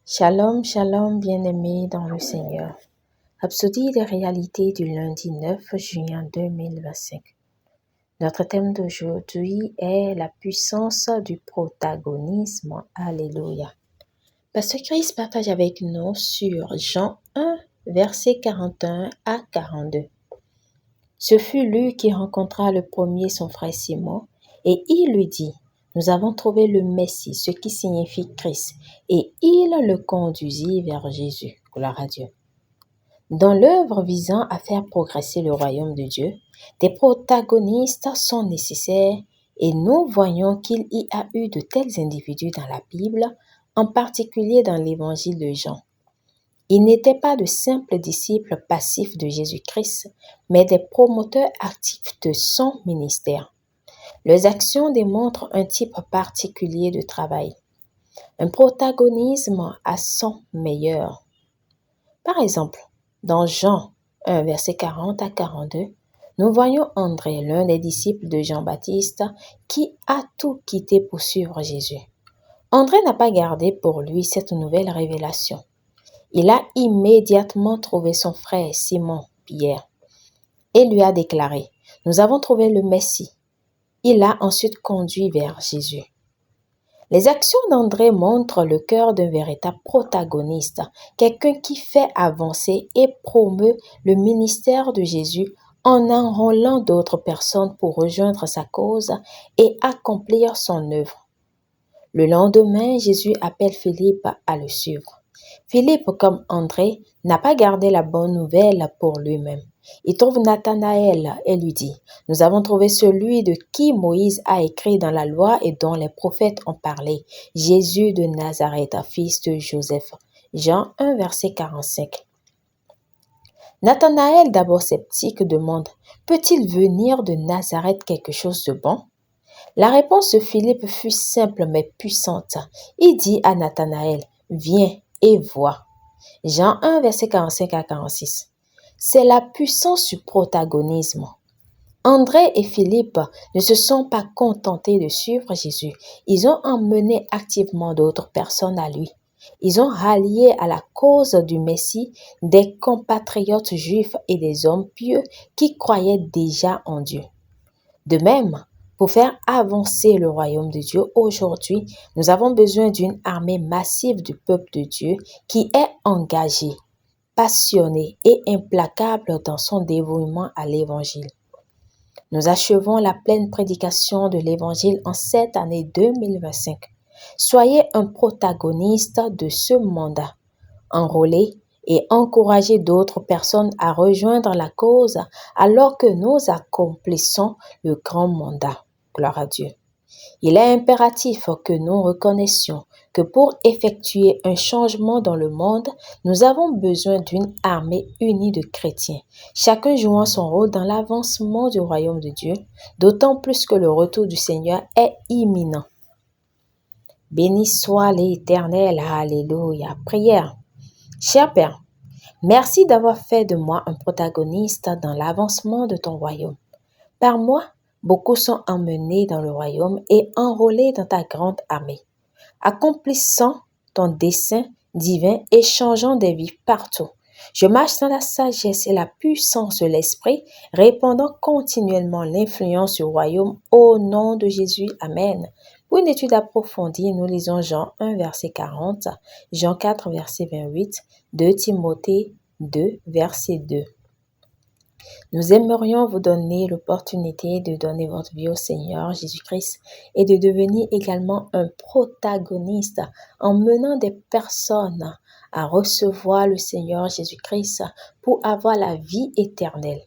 Shalom, shalom, bien-aimés dans le Seigneur. Rhapsodie des réalités du lundi 9 juin 2025. Notre thème d'aujourd'hui est la puissance du protagonisme. Alléluia. Pasteur Chris partage avec nous sur Jean 1, versets 41 à 42. Ce fut lui qui rencontra le premier son frère Simon, et il lui dit: Nous avons trouvé le Messie, ce qui signifie Christ, et il le conduisit vers Jésus. Gloire à Dieu. Dans l'œuvre visant à faire progresser le royaume de Dieu, des protagonistes sont nécessaires et nous voyons qu'il y a eu de tels individus dans la Bible, en particulier dans l'évangile de Jean. Ils n'étaient pas de simples disciples passifs de Jésus-Christ, mais des promoteurs actifs de son ministère. Leurs actions démontrent un type particulier de travail, un protagonisme à son meilleur. Par exemple, dans Jean 1, verset 40 à 42, nous voyons André, l'un des disciples de Jean-Baptiste, qui a tout quitté pour suivre Jésus. André n'a pas gardé pour lui cette nouvelle révélation. Il a immédiatement trouvé son frère Simon Pierre et lui a déclaré: Nous avons trouvé le Messie. Il l'a ensuite conduit vers Jésus. Les actions d'André montrent le cœur d'un véritable protagoniste, quelqu'un qui fait avancer et promeut le ministère de Jésus en enrôlant d'autres personnes pour rejoindre sa cause et accomplir son œuvre. Le lendemain, Jésus appelle Philippe à le suivre. Philippe, comme André, n'a pas gardé la bonne nouvelle pour lui-même. Il trouve Nathanaël et lui dit: Nous avons trouvé celui de qui Moïse a écrit dans la loi et dont les prophètes ont parlé, Jésus de Nazareth, fils de Joseph. Jean 1, verset 45. Nathanaël, d'abord sceptique, demande: Peut-il venir de Nazareth quelque chose de bon? La réponse de Philippe fut simple mais puissante. Il dit à Nathanaël: Viens et vois. Jean 1, verset 45 à 46. C'est la puissance du protagonisme. André et Philippe ne se sont pas contentés de suivre Jésus. Ils ont emmené activement d'autres personnes à lui. Ils ont rallié à la cause du Messie des compatriotes juifs et des hommes pieux qui croyaient déjà en Dieu. De même, pour faire avancer le royaume de Dieu aujourd'hui, nous avons besoin d'une armée massive du peuple de Dieu qui est engagée, passionnée et implacable dans son dévouement à l'Évangile. Nous achevons la pleine prédication de l'Évangile en cette année 2025. Soyez un protagoniste de ce mandat. Enrôlez et encouragez d'autres personnes à rejoindre la cause alors que nous accomplissons le grand mandat. Gloire à Dieu. Il est impératif que nous reconnaissions que pour effectuer un changement dans le monde, nous avons besoin d'une armée unie de chrétiens, chacun jouant son rôle dans l'avancement du royaume de Dieu, d'autant plus que le retour du Seigneur est imminent. Béni soit l'Éternel, alléluia. Prière. Cher Père, merci d'avoir fait de moi un protagoniste dans l'avancement de ton royaume. Par moi, beaucoup sont emmenés dans le royaume et enrôlés dans ta grande armée, accomplissant ton dessein divin et changeant des vies partout. Je marche dans la sagesse et la puissance de l'Esprit, répandant continuellement l'influence du royaume au nom de Jésus. Amen. Pour une étude approfondie, nous lisons Jean 1, verset 40, Jean 4, verset 28, 2 Timothée 2, verset 2. Nous aimerions vous donner l'opportunité de donner votre vie au Seigneur Jésus-Christ et de devenir également un protagoniste en menant des personnes à recevoir le Seigneur Jésus-Christ pour avoir la vie éternelle.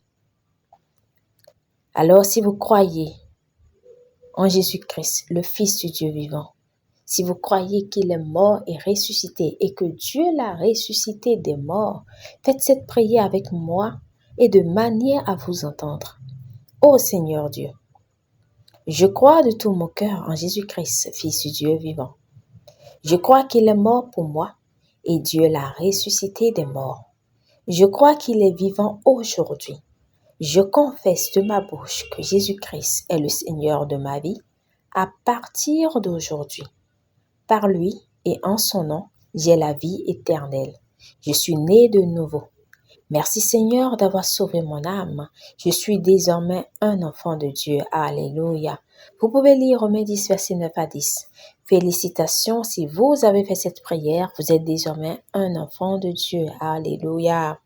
Alors, si vous croyez en Jésus-Christ, le Fils du Dieu vivant, si vous croyez qu'il est mort et ressuscité et que Dieu l'a ressuscité des morts, faites cette prière avec moi et de manière à vous entendre. Ô Seigneur Dieu, je crois de tout mon cœur en Jésus-Christ, Fils du Dieu vivant. Je crois qu'il est mort pour moi et Dieu l'a ressuscité des morts. Je crois qu'il est vivant aujourd'hui. Je confesse de ma bouche que Jésus-Christ est le Seigneur de ma vie à partir d'aujourd'hui. Par lui et en son nom, j'ai la vie éternelle. Je suis né de nouveau. Merci Seigneur d'avoir sauvé mon âme. Je suis désormais un enfant de Dieu. Alléluia. Vous pouvez lire Romains 10, verset 9 à 10. Félicitations, si vous avez fait cette prière, vous êtes désormais un enfant de Dieu. Alléluia.